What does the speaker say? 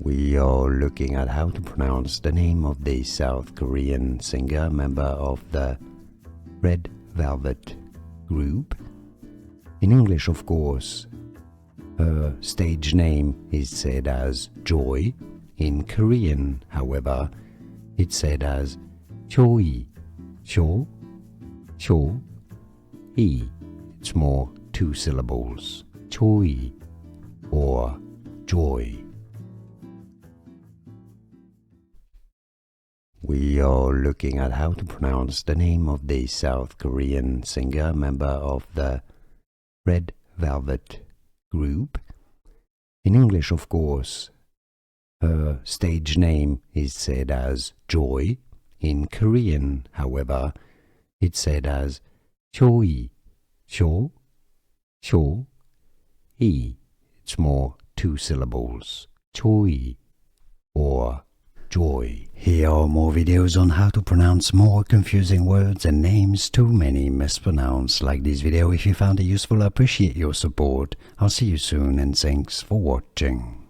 We are looking at how to pronounce the name of the South Korean singer, member of the Red Velvet group. In English, of course, her stage name is said as Joy. In Korean, however, it's said as Choi, Cho, Cho, E. It's more two syllables, Choi or Joy. We are looking at how to pronounce the name of the South Korean singer, member of the Red Velvet group. In English, of course, her stage name is said as Joy. In Korean, however, it's said as Choi, Cho, Cho, E. It's more two syllables, Choi or Joy. Here are more videos on how to pronounce more confusing words and names too many mispronounced. Like this video if you found it useful. I appreciate your support. I'll see you soon and thanks for watching.